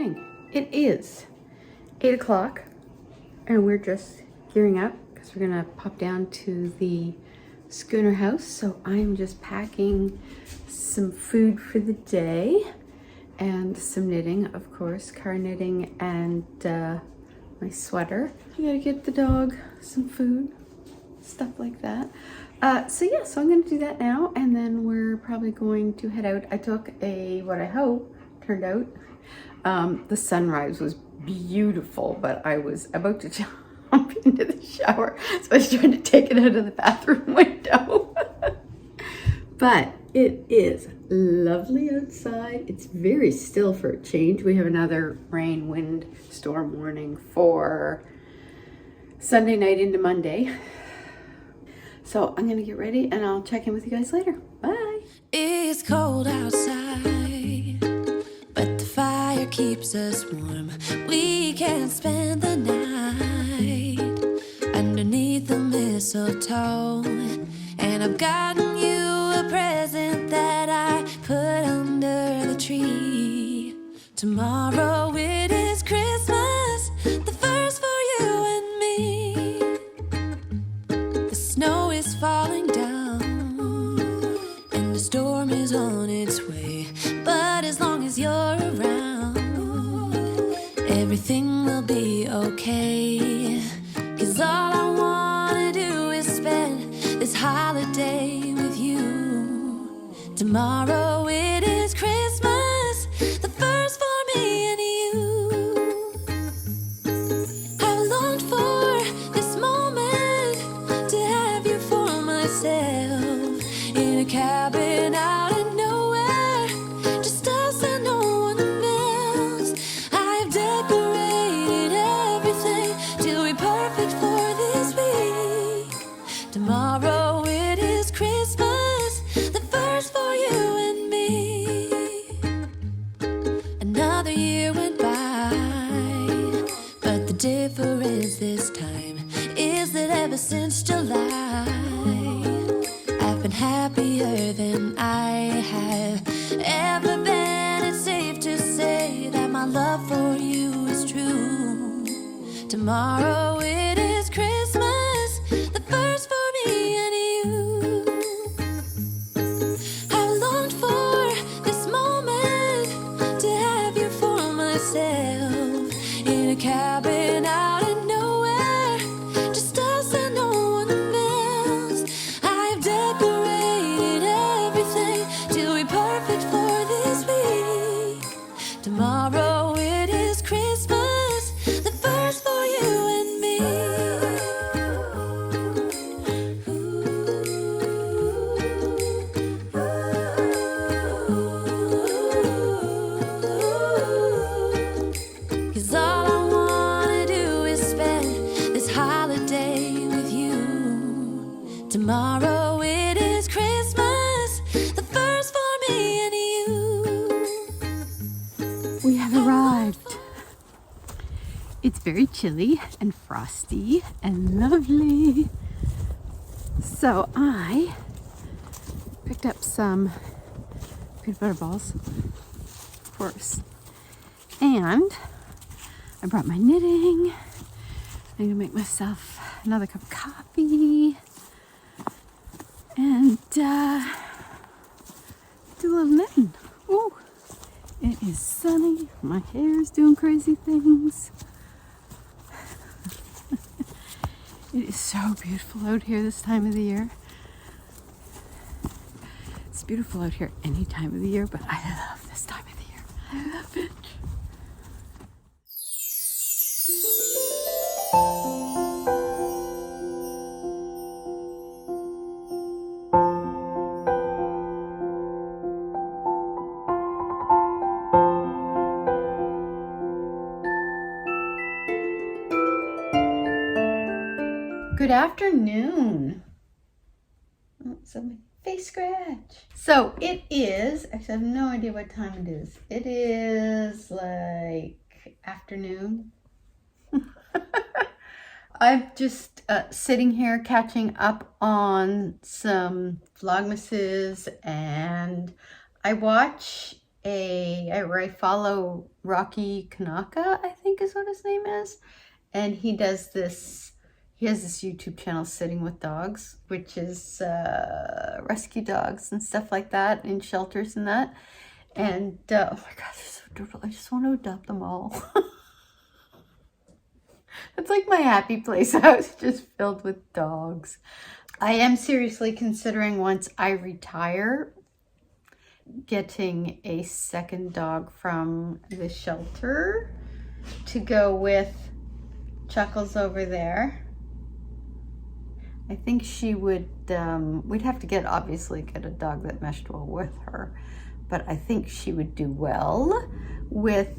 morning. It is 8 o'clock and we're just gearing up because we're gonna pop down to the schooner house. So I'm just packing some food for the day and some knitting, of course, car knitting and my sweater. I gotta get the dog some food, stuff like that. So I'm gonna do that now and then we're probably going to head out. I took what I hope turned out. The sunrise was beautiful, but I was about to jump into the shower, so I was trying to take it out of the bathroom window. But it is lovely outside. It's very still for a change. We have another rain, wind, storm warning for Sunday night into Monday. So I'm gonna get ready and I'll check in with you guys later. Bye. It's cold outside, but the fire keeps us warm. We can spend the night underneath the mistletoe. And I've gotten you a present that I put under the tree. Tomorrow it is Christmas, the first for you and me. The snow is falling down and the storm is on its way. But as long as you're around, everything will be okay. 'Cause all I wanna do is spend this holiday with you. Tomorrow it is Christmas, the first for me and you. I've longed for this moment to have you for myself in a cabin out in nowhere, just us and no one else. I've decorated everything till we're perfect for this week. Tomorrow it is Christmas, the first for you and me. Another year went by, but the difference this time is that ever since July, I've been happier than I have ever been. It's safe to say that my love for you is true. Tomorrow it is Christmas, the first for me and you. I've longed for this moment to have you for myself in a cabin out in nowhere, just us and no one else. I've decorated everything till we're perfect for this week. Tomorrow it is Christmas, the first for you and me. Cause all I wanna do is spend this holiday with you. Tomorrow it is Christmas, the first for me and you. We have arrived. It's very chilly and frosty and lovely. So I picked up some peanut butter balls, of course, and I brought my knitting. I'm gonna make myself another cup of coffee and do a little knitting. Ooh, it is sunny. My hair is doing crazy things. It is so beautiful out here this time of the year. It's beautiful out here any time of the year, but I love this time of the year. I love it. Good afternoon. Oh, so my face scratch. So it is, actually I have no idea what time it is. It is like afternoon. I'm just sitting here catching up on some Vlogmases, and I watch where I follow Rocky Kanaka, I think is what his name is. And he has this YouTube channel, Sitting with Dogs, which is rescue dogs and stuff like that in shelters and that. And oh my God, they're so adorable. I just want to adopt them all. It's like my happy place house, just filled with dogs. I am seriously considering, once I retire, getting a second dog from the shelter to go with Chuckles over there. I think she would, we'd have to obviously get a dog that meshed well with her, but I think she would do well with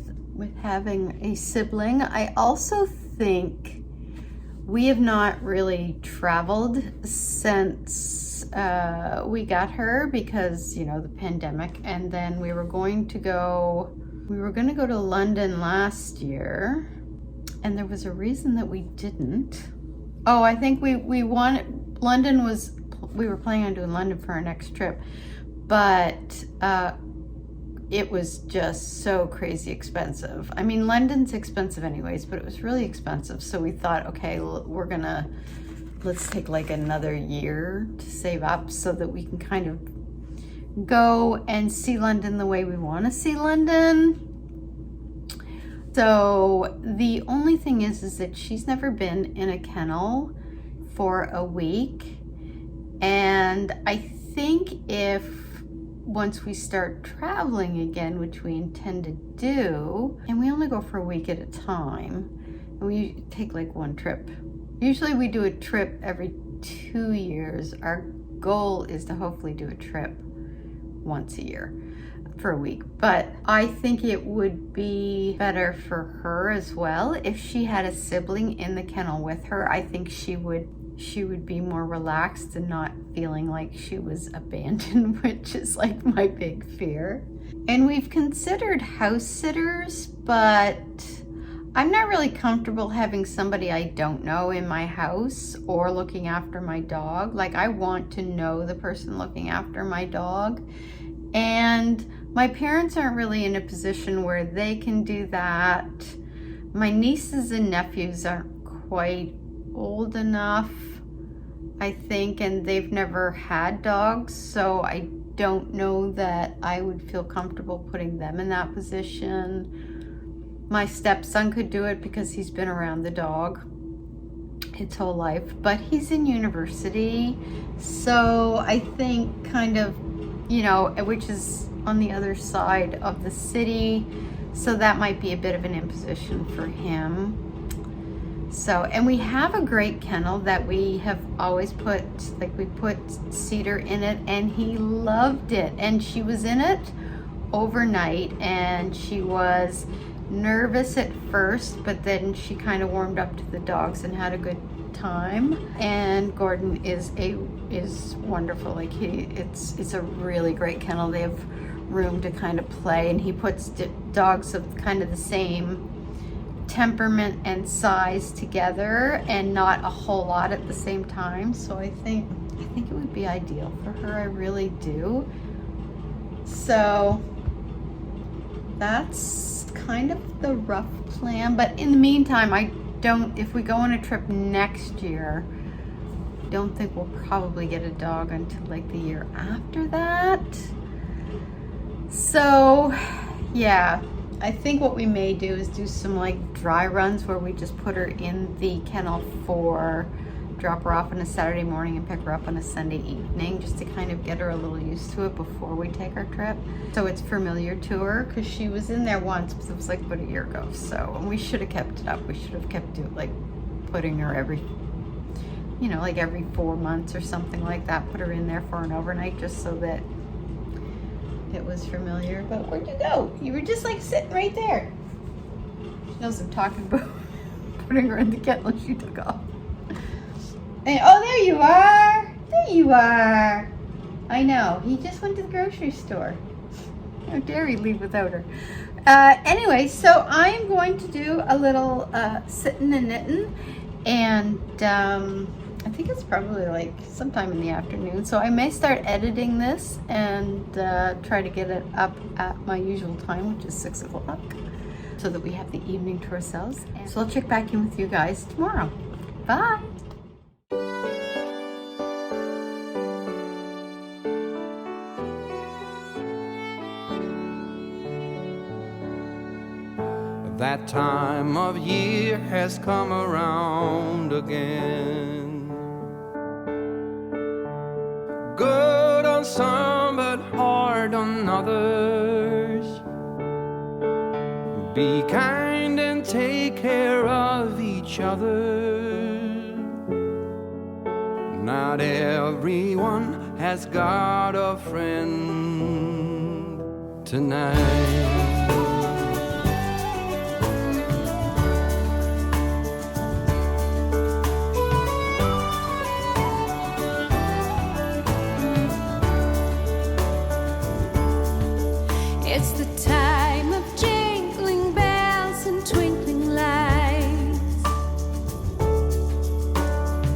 having a sibling. I also think we have not really traveled since we got her, because, you know, the pandemic, and then we were going to go to London last year, and there was a reason that we didn't. Oh, I think we wanted, we were planning on doing London for our next trip, but it was just so crazy expensive. I mean, London's expensive anyways, but it was really expensive. So we thought, okay, let's take like another year to save up so that we can kind of go and see London the way we want to see London. So the only thing is that she's never been in a kennel for a week. And I think once we start traveling again, which we intend to do, and we only go for a week at a time, and we take like one trip. Usually we do a trip every 2 years. Our goal is to hopefully do a trip once a year for a week. But I think it would be better for her as well if she had a sibling in the kennel with her. I think she would be more relaxed and not feeling like she was abandoned, which is like my big fear. And we've considered house sitters, but I'm not really comfortable having somebody I don't know in my house or looking after my dog. Like, I want to know the person looking after my dog. And my parents aren't really in a position where they can do that. My nieces and nephews aren't quite old enough, I think, and they've never had dogs, so I don't know that I would feel comfortable putting them in that position. My stepson could do it because he's been around the dog his whole life, but he's in university, so I think kind of, you know, which is on the other side of the city, so that might be a bit of an imposition for him. So, and we have a great kennel that we have always put, like, we put Cedar in it, and he loved it. And she was in it overnight, and she was nervous at first, but then she kind of warmed up to the dogs and had a good time. And Gordon is wonderful. Like, it's a really great kennel. They have room to kind of play, and he puts dogs of kind of the same temperament and size together, and not a whole lot at the same time. So I think it would be ideal for her. I really do. So that's kind of the rough plan. But in the meantime, if we go on a trip next year, I don't think we'll probably get a dog until like the year after that. So yeah, I think what we may do is do some like dry runs where we just put her in the kennel drop her off on a Saturday morning and pick her up on a Sunday evening, just to kind of get her a little used to it before we take our trip. So it's familiar to her, because she was in there once, but it was like about a year ago. So, and we should have kept it up. We should have kept it like putting her every 4 months or something like that, put her in there for an overnight, just so that it was familiar. But where'd you go? You were just like sitting right there. She knows I'm talking about putting her in the kennel, and she took off. And, oh, there you are. There you are. I know. He just went to the grocery store. How dare he leave without her? Anyway, so I'm going to do a little sitting and knitting, and I think it's probably like sometime in the afternoon. So I may start editing this and try to get it up at my usual time, which is 6 o'clock, so that we have the evening to ourselves. And so I'll check back in with you guys tomorrow. Bye. That time of year has come around again. Good on some but hard on others. Be kind and take care of each other. Not everyone has got a friend tonight. It's the time of jingling bells and twinkling lights.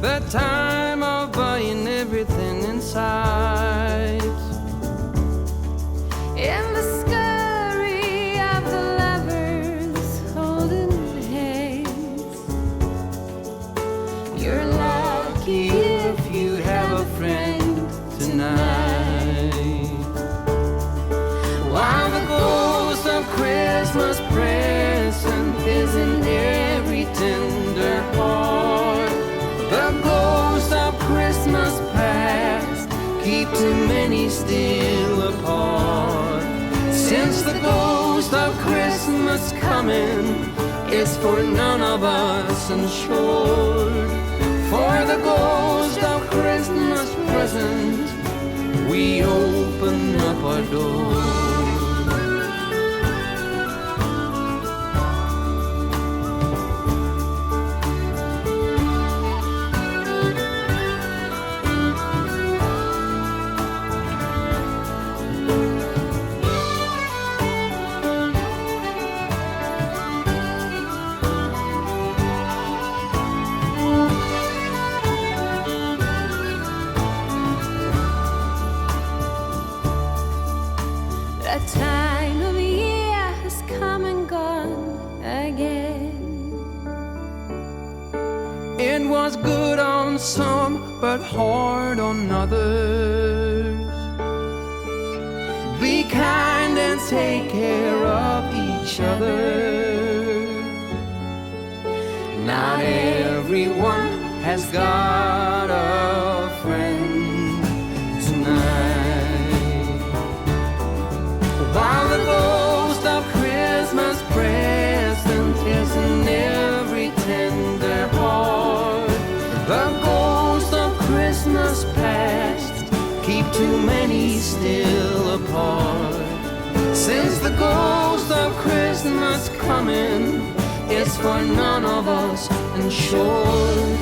The time of buying everything in sight. In the scurry of the lovers holding hands. You're lucky if you have a friend tonight. While the ghost of Christmas present is in every tender heart, the ghost of Christmas past keep too many still apart. Since the ghost of Christmas coming is for none of us insured, for the ghost of Christmas present we open up our door. That time of year has come and gone again. It was good on some, but hard on others. Be kind and take care of each other. Not everyone has got a friend tonight. While the ghost of Christmas present is in every tender heart, the ghost of Christmas past keep too many still apart. Since the ghost of Christmas coming is for none of us insured,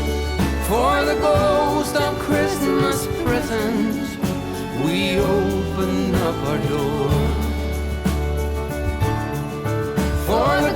for the ghost of Christmas present we open up our door. For the